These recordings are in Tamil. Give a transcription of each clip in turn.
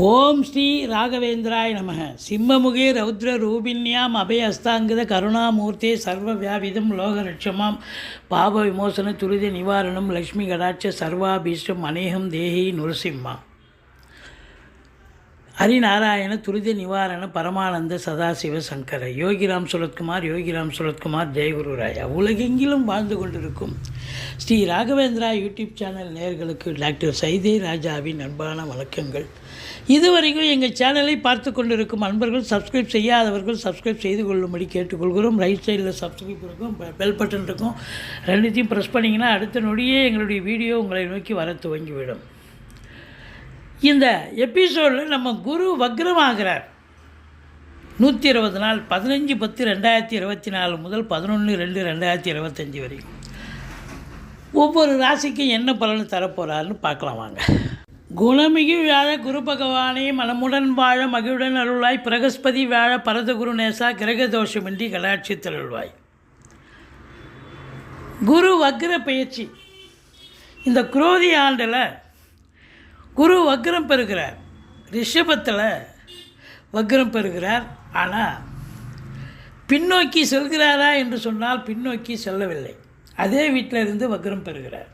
ஓம் ஸ்ரீ ராகவேந்திராய நம. சிம்மமுகே ரௌத்ர ரூபிண்யாம் அபயஸ்தாங்கித கருணாமூர்த்தே சர்வ வியாபிதம் லோகரட்சமாம் பாப விமோசன துரித நிவாரணம் லக்ஷ்மி கடாட்ச சர்வாபீஷ்டம் அநேகம் தேஹி நுரசிம்மா. ஹரிநாராயண துரித நிவாரண பரமானந்த சதாசிவ சங்கர யோகிராம் சுரத்குமார் ஜெயகுரு ராயா. உலகெங்கிலும் வாழ்ந்து கொண்டிருக்கும் ஸ்ரீ ராகவேந்திரா யூடியூப் சேனல் நேயர்களுக்கு டாக்டர் சைதே ராஜாவின் அன்பான வணக்கங்கள். இதுவரைக்கும் எங்கள் சேனலை பார்த்து கொண்டிருக்கும் அன்பர்கள், சப்ஸ்கிரைப் செய்யாதவர்கள் சப்ஸ்கிரைப் செய்து கொள்ளும்படி கேட்டுக்கொள்கிறோம். ரைட் சைடில் சப்ஸ்கிரைப் இருக்கும், பெல் பட்டன் இருக்கும், ரெண்டுத்தையும் ப்ரெஸ் பண்ணிங்கன்னா அடுத்த நொடியே எங்களுடைய வீடியோ உங்களை நோக்கி வர துவங்கிவிடும். இந்த எபிசோடில் நம்ம குரு வக்ரமாகிறார். 120 நாள், 15/10/2024 முதல் 11/2/2025 வரைக்கும் ஒவ்வொரு ராசிக்கும் என்ன பலன் தரப்போகிறாருன்னு பார்க்கலாம் வாங்க. குணமிகு வியாழ குரு பகவானே மனமுடன் வாழ மகிழுடன் அருள்வாய். பிரகஸ்பதி வியாழ பரதகுரு நேசா கிரகதோஷமின்றி கடாட்சி தருள்வாய். குரு வக்ர பயிற்சி. இந்த குரோதி ஆண்டில் குரு வக்ரம் பெறுகிறார். ரிஷபத்தில் வக்ரம் பெறுகிறார். ஆனால் பின்னோக்கி செல்கிறாரா என்று சொன்னால் பின்னோக்கி செல்லவில்லை. அதே வீட்டில் இருந்து வக்ரம் பெறுகிறார்.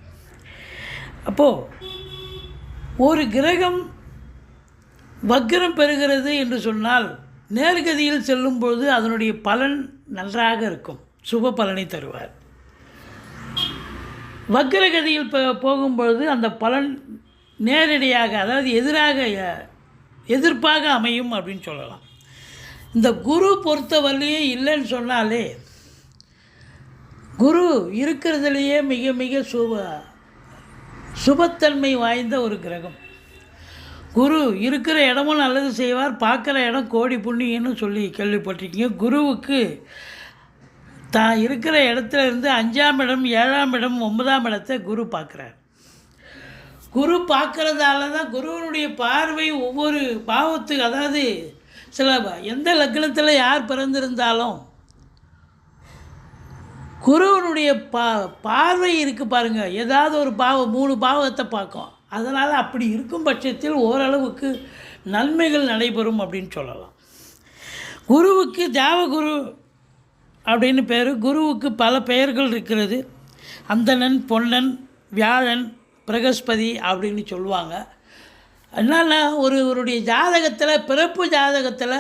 அப்போது ஒரு கிரகம் வக்ரம் பெறுகிறது என்று சொன்னால் நேர்கதியில் செல்லும்பொழுது அதனுடைய பலன் நன்றாக இருக்கும், சுப பலனை தருவார். வக்ரகதியில் போகும்பொழுது அந்த பலன் நேரடியாக, அதாவது எதிர்ப்பாக அமையும் அப்படின்னு சொல்லலாம். இந்த குரு பொறுத்தவரையிலே இல்லைன்னு சொன்னாலே, குரு இருக்கிறதுலையே மிக மிக சுபத்தன்மை வாய்ந்த ஒரு கிரகம். குரு இருக்கிற இடமும் நல்லது செய்வார், பார்க்குற இடம் கோடி புண்ணியன்னு சொல்லி கேள்விப்பட்டிருக்கீங்க. குருவுக்கு தான் இருக்கிற இடத்துல இருந்து 5ஆம் இடம், 7ஆம் இடம், 9ஆம் இடத்தை குரு பார்க்குறார். குரு பார்க்குறதால தான் குருவனுடைய பார்வை ஒவ்வொரு பாவத்துக்கு, அதாவது சில எந்த லக்னத்தில் யார் பிறந்திருந்தாலும் குருவனுடைய பார்வை இருக்குது பாருங்கள். ஏதாவது ஒரு பாவம் 3 பாவத்தை பார்க்கும். அதனால் அப்படி இருக்கும் பட்சத்தில் ஓரளவுக்கு நன்மைகள் நடைபெறும் அப்படின்னு சொல்லலாம். குருவுக்கு தேவகுரு அப்படின்னு பேர். குருவுக்கு பல பெயர்கள் இருக்கிறது. அந்தணன், பொன்னன், வியாழன், பிரகஸ்பதி அப்படின்னு சொல்லுவாங்க. அதனால் ஒருவருடைய ஜாதகத்தில், பிறப்பு ஜாதகத்தில்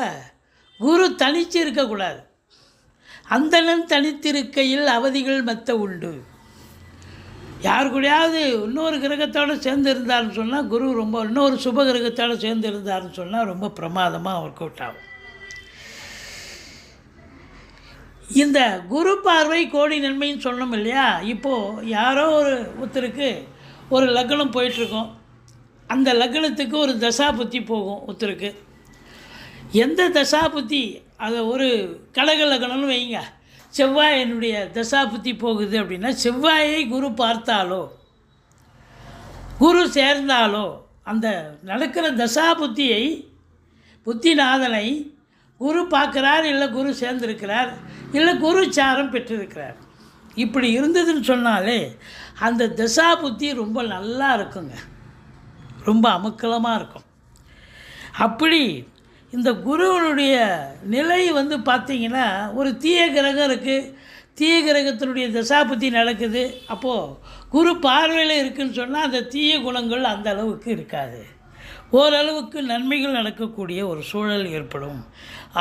குரு தனித்து இருக்கக்கூடாது. அந்தணன் தனித்திருக்கையில் அவதிகள் மெத்த உண்டு. யார் கூடயாவது இன்னொரு கிரகத்தோடு சேர்ந்து இருந்தார்னு சொன்னால் குரு ரொம்ப, இன்னொரு சுப கிரகத்தோடு சேர்ந்து இருந்தார்னு சொன்னால் ரொம்ப பிரமாதமாக ஒர்க் அவுட் ஆகும். இந்த குரு பார்வை கோடி நன்மைன்னு சொன்னோம் இல்லையா. இப்போது யாரோ ஒருத்தருக்கு ஒரு லக்னம் போயிட்டுருக்கோம். அந்த லக்னத்துக்கு ஒரு தசாபுத்தி போகும் ஒருத்தருக்கு. எந்த தசாபுத்தி, அதை ஒரு கடக லக்னம்னு வைங்க, செவ்வாய் என்னுடைய தசாபுத்தி போகுது அப்படின்னா, செவ்வாயை குரு பார்த்தாலோ குரு சேர்ந்தாலோ அந்த நடக்கிற தசாபுத்தியை, புத்திநாதனை குரு பார்க்குறார், இல்லை குரு சேர்ந்திருக்கிறார், இல்லை குரு சாரம் பெற்றிருக்கிறார். இப்படி இருந்ததுன்னு சொன்னாலே அந்த தசா புத்தி ரொம்ப நல்லா இருக்குங்க, ரொம்ப அமக்கலமாக இருக்கும். அப்படி இந்த குருவனுடைய நிலை பார்த்திங்கன்னா, ஒரு தீய கிரகம் இருக்குது, தீய கிரகத்தினுடைய தசாபுத்தி நடக்குது. அப்போது குரு பார்வையில் இருக்குதுன்னு சொன்னால் அந்த தீய குணங்கள் அந்த அளவுக்கு இருக்காது, ஓரளவுக்கு நன்மைகள் நடக்கக்கூடிய ஒரு சூழல் ஏற்படும்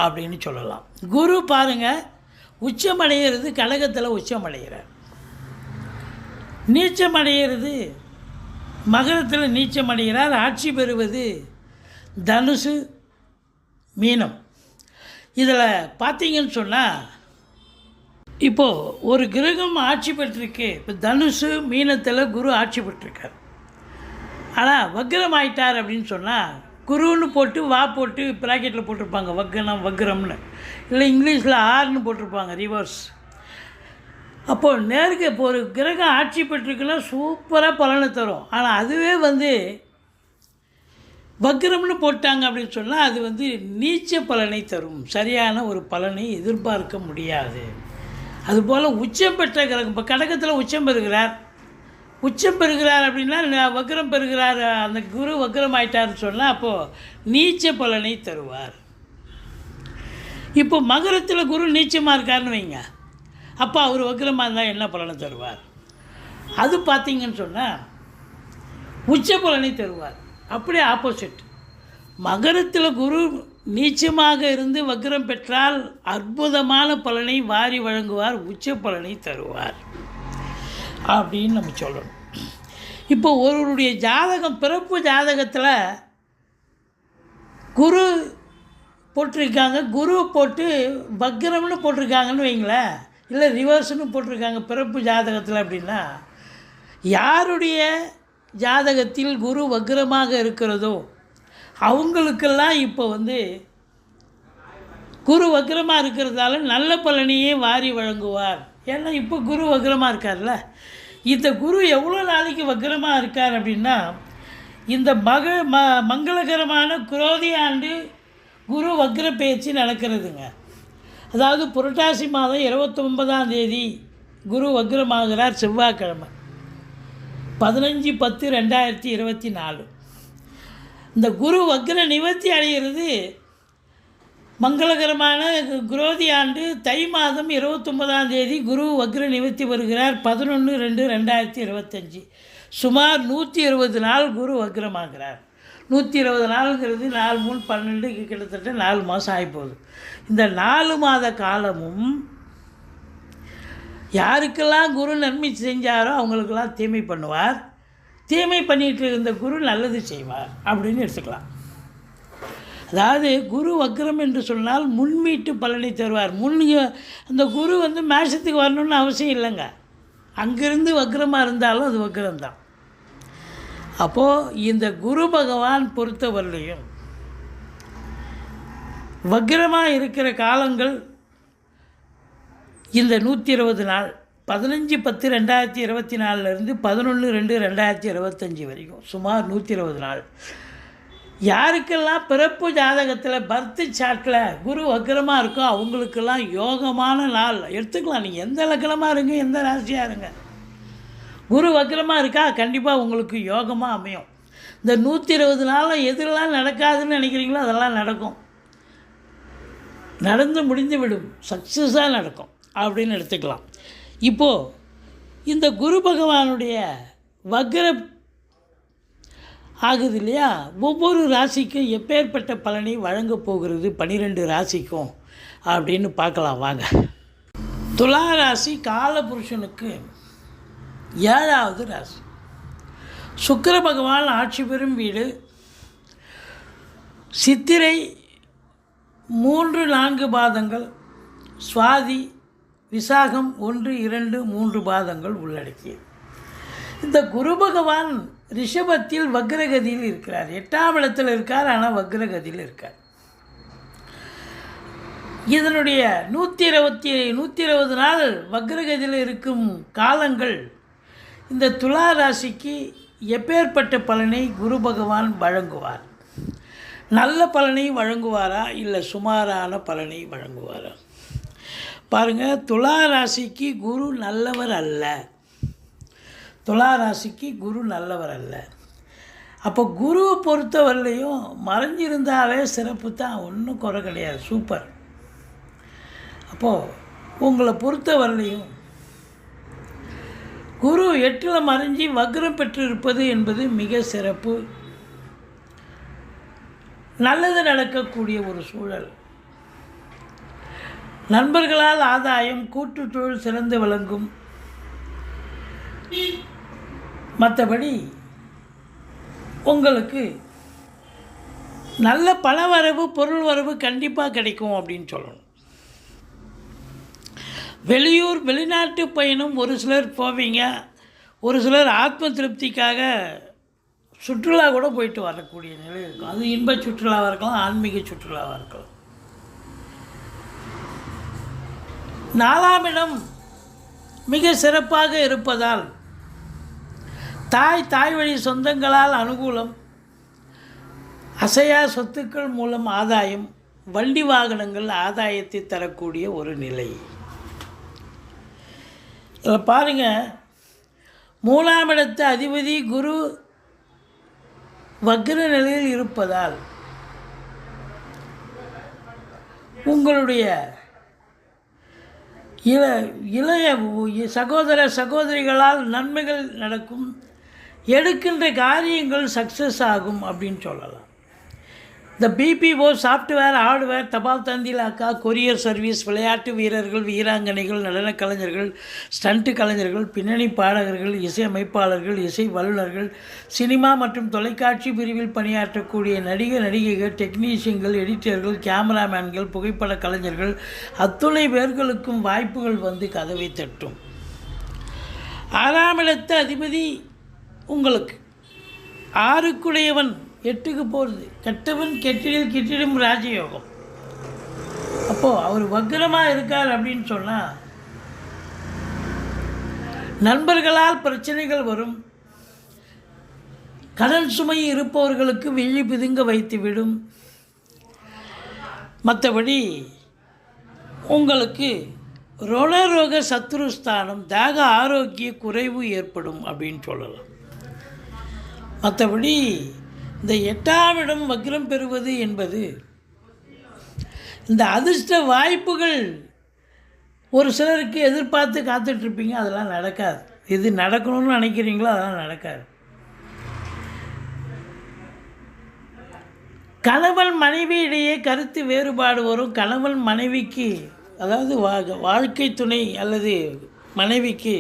அப்படின்னு சொல்லலாம். குரு பாருங்கள், உச்சமடைகிறது கடகத்தில் உச்சமடைகிறார். நீச்சமடைகிறது மகரத்தில் நீச்சமடைகிறார். ஆட்சி பெறுவது தனுசு, மீனம். இதில் பார்த்தீங்கன்னு சொன்னால், இப்போது ஒரு கிரகம் ஆட்சி பெற்றிருக்கு. இப்போ தனுசு மீனத்தில் குரு ஆட்சி பெற்றிருக்கார். ஆனால் வக்ரம் ஆயிட்டார் அப்படின்னு சொன்னால், குருன்னு போட்டு போட்டு ப்ராக்கெட்டில் போட்டிருப்பாங்க வக்ரம்னு, இல்லை இங்கிலீஷில் ஆர்னு போட்டிருப்பாங்க, ரிவர்ஸ். அப்போது நேருக்கு இப்போ ஒரு கிரகம் ஆட்சி பெற்றிருக்குன்னா சூப்பராக பலனை தரும். ஆனால் அதுவே வக்ரம்னு போட்டாங்க அப்படின்னு சொன்னால் அது நீச்ச பலனை தரும், சரியான ஒரு பலனை எதிர்பார்க்க முடியாது. அதுபோல் உச்சம் பெற்ற கிரகம், இப்போ கடகத்தில் உச்சம் பெறுகிறார், உச்சம் பெறுகிறார் அப்படின்னா வக்ரம் பெறுகிறார், அந்த குரு வக்ரம் ஆயிட்டார்னு சொன்னால் அப்போது நீச்ச பலனை தருவார். இப்போ மகரத்தில் குரு நீச்சமாக இருக்காருன்னு வைங்க, அப்போ அவர் வக்ரமாக இருந்தால் என்ன பலனை தருவார்? அது பார்த்திங்கன்னு சொன்னால் உச்ச பலனை தருவார். அப்படியே ஆப்போசிட், மகரத்தில் குரு நீச்சமாக இருந்து வக்ரம் பெற்றால் அற்புதமான பலனை வாரி வழங்குவார், உச்ச பலனை தருவார் அப்படின்னு நம்ம சொல்லணும். இப்போ ஒருவருடைய ஜாதகம், பிறப்பு ஜாதகத்தில் குரு போட்டிருக்காங்க, குரு போட்டு வக்ரம்னு போட்டிருக்காங்கன்னு வைங்களேன், இல்லை ரிவர்ஸ்னு போட்டிருக்காங்க பிறப்பு ஜாதகத்தில் அப்படின்னா, யாருடைய ஜாதகத்தில் குரு வக்ரமாக இருக்கிறதோ அவங்களுக்கெல்லாம் இப்போ குரு வக்ரமாக இருக்கிறதால நல்ல பலனையே வாரி வழங்குவார். ஏன்னா இப்போ குரு வக்ரமாக இருக்கார்ல, இந்த குரு எவ்வளோ நாளைக்கு வக்ரமாக இருக்கார் அப்படின்னா, இந்த மங்களகரமான குரோதி ஆண்டு குரு வக்ர பேச்சு நடக்கிறதுங்க. அதாவது புரட்டாசி மாதம் 29ஆம் தேதி குரு வக்ரமாகிறார், செவ்வாய்க்கிழமை 15/10/2024. இந்த குரு வக்ர நிவர்த்தி அடைகிறது மங்களகரமான குரோதி ஆண்டு தை மாதம் 29ஆம் தேதி குரு வக்ர நிவர்த்தி வருகிறார் 11/2/2025. சுமார் 120 நாள் குரு வக்ரமாகிறார். 120 நாளுங்கிறது 4 3 12 கிட்டத்தட்ட 4 மாதம் ஆகிப்போகுது. இந்த 4 மாத காலமும் யாருக்கெல்லாம் குரு நன்மை செஞ்சாரோ அவங்களுக்கெல்லாம் தீமை பண்ணுவார், தீமை பண்ணிகிட்டு இருந்த குரு நல்லது செய்வார் அப்படின்னு எடுத்துக்கலாம். அதாவது குரு வக்ரம் என்று சொன்னால் முன்மீட்டு பலனை தருவார். அந்த குரு மேஷத்துக்கு வரணும்னு அவசியம் இல்லைங்க, அங்கேருந்து வக்ரமாக இருந்தாலும் அது வக்ரம்தான். அப்போது இந்த குரு பகவான் பொறுத்தவரையிலையும் வக்ரமாக இருக்கிற காலங்கள் இந்த 120 நாள் 15/10/2024 11/2/2025 வரைக்கும் சுமார் 120 நாள். யாருக்கெல்லாம் பிறப்பு ஜாதகத்தில் பர்த் சார்ட்டில் குரு வக்ரமாக இருக்கோ அவங்களுக்கெல்லாம் யோகமான நாள் எடுத்துக்கலாம். நீங்கள் எந்த லக்னமாக இருங்க, எந்த ராசியாக இருங்க, குரு வக்ரமாக இருக்கா கண்டிப்பாக உங்களுக்கு யோகமாக அமையும். இந்த 120 நாளில் எதுலாம் நடக்காதுன்னு நினைக்கிறீங்களோ அதெல்லாம் நடக்கும், நடந்து முடிந்து விடும், சக்ஸஸாக நடக்கும் அப்படின்னு எடுத்துக்கலாம். இப்போது இந்த குரு பகவானுடைய வக்ர ஆகுது இல்லையா, ஒவ்வொரு ராசிக்கும் எப்பேற்பட்ட பலனை வழங்கப் போகிறது 12 ராசிக்கும் அப்படின்னு பார்க்கலாம் வாங்க. துலா ராசி காலபுருஷனுக்கு 7வது ராசி. சுக்கிர பகவான் ஆட்சி பெறும் வீடு. சித்திரை 3-4 பாதங்கள், சுவாதி விசாகம் 1-2-3 பாதங்கள் உள்ளடக்கியது. இந்த குரு பகவான் ரிஷபத்தில் வக்ரகதியில் இருக்கிறார். 8ஆம் இடத்தில் இருக்கார், ஆனால் வக்ரகதியில் இருக்கார். இதனுடைய 120 நாள் வக்ரகதியில் இருக்கும் காலங்கள் இந்த துலா ராசிக்கு எப்பேற்பட்ட பலனை குரு பகவான் வழங்குவார்? நல்ல பலனை வழங்குவாரா இல்லை சுமாரான பலனை வழங்குவாரா? பாருங்கள், துலா ராசிக்கு குரு நல்லவர் அல்ல. துலா ராசிக்கு குரு நல்லவர் அல்ல. அப்போ குருவை பொறுத்தவரையிலையும் மறைஞ்சிருந்தாவே சிறப்பு தான், ஒன்றும் குறை கிடையாது, சூப்பர். அப்போது உங்களை பொறுத்தவரையிலையும் குரு 8ல் மறைஞ்சி வக்ரம் பெற்றிருப்பது என்பது மிக சிறப்பு, நல்லது நடக்கக்கூடிய ஒரு சூழல். நண்பர்களால் ஆதாயம், கூட்டு தொழில் சிறந்து விளங்கும். மற்றபடி உங்களுக்கு நல்ல பணவரவு, பொருள் வரவு கண்டிப்பாக கிடைக்கும் அப்படின்னு சொல்லணும். வெளியூர் வெளிநாட்டு பயணம் ஒரு சிலர் போவீங்க, ஒரு சிலர் ஆத்ம திருப்திக்காக சுற்றுலா கூட போயிட்டு வரக்கூடிய நிலை இருக்கும். அது இன்ப சுற்றுலாவாக இருக்கலாம், ஆன்மீக சுற்றுலாவாக இருக்கலாம். 4ஆம் இடம் மிக சிறப்பாக இருப்பதால் தாய் வழி சொந்தங்களால் அனுகூலம், அசையா சொத்துக்கள் மூலம் ஆதாயம், வண்டி வாகனங்கள் ஆதாயத்தை தரக்கூடிய ஒரு நிலை. இதில் பாருங்கள், மூலாம் இடத்து அதிபதி குரு வக்ர நிலையில் இருப்பதால் உங்களுடைய இளைய சகோதர சகோதரிகளால் நன்மைகள் நடக்கும், எடுக்கின்ற காரியங்கள் சக்ஸஸ் ஆகும் அப்படின்னு சொல்லலாம். இந்த பிபிஓ சாஃப்ட்வேர், ஹார்ட்வேர், தபால் தந்திலாக்கா, கொரியர் சர்வீஸ், விளையாட்டு வீரர்கள், வீராங்கனைகள், நடனக் கலைஞர்கள், ஸ்டண்ட் கலைஞர்கள், பின்னணி பாடகர்கள், இசையமைப்பாளர்கள், இசை வல்லுநர்கள், சினிமா மற்றும் தொலைக்காட்சி பிரிவில் பணியாற்றக்கூடிய நடிகைகள், டெக்னீஷியன்கள், எடிட்டர்கள், கேமராமேன்கள், புகைப்பட கலைஞர்கள் அத்துணை பேர்களுக்கும் வாய்ப்புகள் வந்து கதவை தட்டும். 6ஆம் இடத்து அதிபதி உங்களுக்கு 6க்குடையவன் 8க்கு போகிறது. கெட்டவன் கெட்டிடில் கிட்டிடும் ராஜயோகம். அப்போது அவர் வக்ரமாக இருக்கார் அப்படின்னு சொன்னால் நண்பர்களால் பிரச்சனைகள் வரும், கடன் சுமை இருப்பவர்களுக்கு விழி பிதுங்க வைத்துவிடும். மற்றபடி உங்களுக்கு ரோக சத்துருஸ்தானம், தேக ஆரோக்கிய குறைவு ஏற்படும் அப்படின்னு சொல்லலாம். மற்றபடி இந்த 8ஆம் இடம் வக்ரம் பெறுவது என்பது இந்த அதிர்ஷ்ட வாய்ப்புகள் ஒரு சிலருக்கு எதிர்பார்த்து காத்துட்ருப்பீங்க, அதெல்லாம் நடக்காது. இது நடக்கணும்னு நினைக்கிறீங்களோ அதெல்லாம் நடக்காது. கணவன் மனைவி இடையே கருத்து வேறுபாடு வரும். கணவன் மனைவிக்கு, அதாவது வாழ்க்கை துணை அல்லது மனைவிக்கு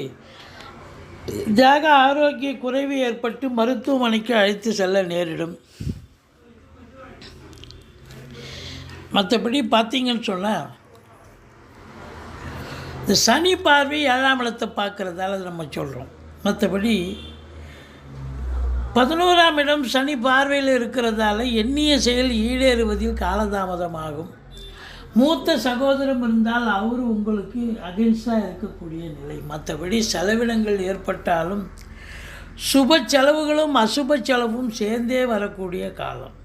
தேக ஆரோக்கிய குறைவு ஏற்பட்டு மருத்துவமனைக்கு அழைத்து செல்ல நேரிடும். மற்றபடி பார்த்தீங்கன்னு சொன்னால் இந்த சனி பார்வை 7ஆம் இடத்தை பார்க்குறதால நம்ம சொல்கிறோம். மற்றபடி 11ஆம் இடம் சனி பார்வையில் இருக்கிறதால எண்ணிய செயல் ஈடேறுவதில் காலதாமதமாகும். மூத்த சகோதரம் இருந்தால் அவர் உங்களுக்கு அகென்ஸ்டாக இருக்கக்கூடிய நிலை. மற்றபடி செலவினங்கள் ஏற்பட்டாலும் சுப செலவுகளும் அசுப செலவும் சேர்ந்தே வரக்கூடிய காலம்.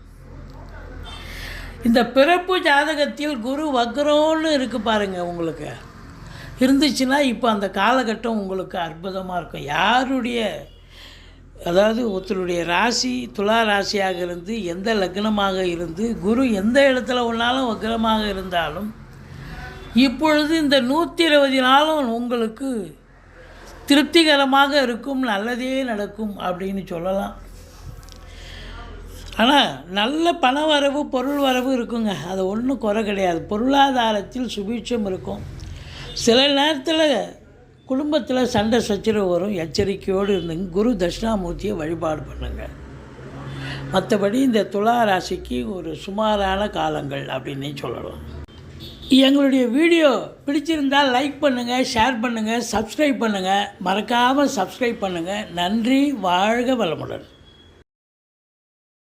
இந்த பிறப்பு ஜாதகத்தில் குரு வக்ரோன்னு இருக்குது பாருங்கள், உங்களுக்கு இருந்துச்சுன்னா இப்போ அந்த காலகட்டம் உங்களுக்கு அற்புதமாக இருக்கும். யாருடைய, அதாவது ஒருத்தருடைய ராசி துலா ராசியாக இருந்து எந்த லக்னமாக இருந்து குரு எந்த இடத்துல ஒன்றாலும் வக்ரமாக இருந்தாலும் இப்பொழுது இந்த 120 நாளும் உங்களுக்கு திருப்திகரமாக இருக்கும், நல்லதே நடக்கும் அப்படின்னு சொல்லலாம். ஆனால் நல்ல பண வரவு பொருள் வரவு இருக்குங்க, அது ஒன்றும் குறை கிடையாது. பொருளாதாரத்தில் சுபீட்சம் இருக்கும். சில நேரத்தில் குடும்பத்தில் சண்டை சச்சரவு வரும், எச்சரிக்கையோடு இருந்துங்க. குரு தட்சிணாமூர்த்தியை வழிபாடு பண்ணுங்கள். மற்றபடி இந்த துலா ராசிக்கு ஒரு சுமாரான காலங்கள் அப்படின்னே சொல்லலாம். எங்களுடைய வீடியோ பிடிச்சிருந்தால் லைக் பண்ணுங்கள், ஷேர் பண்ணுங்கள், சப்ஸ்கிரைப் பண்ணுங்கள். மறக்காமல் சப்ஸ்கிரைப் பண்ணுங்கள். நன்றி. வாழ்க வளமுடன்.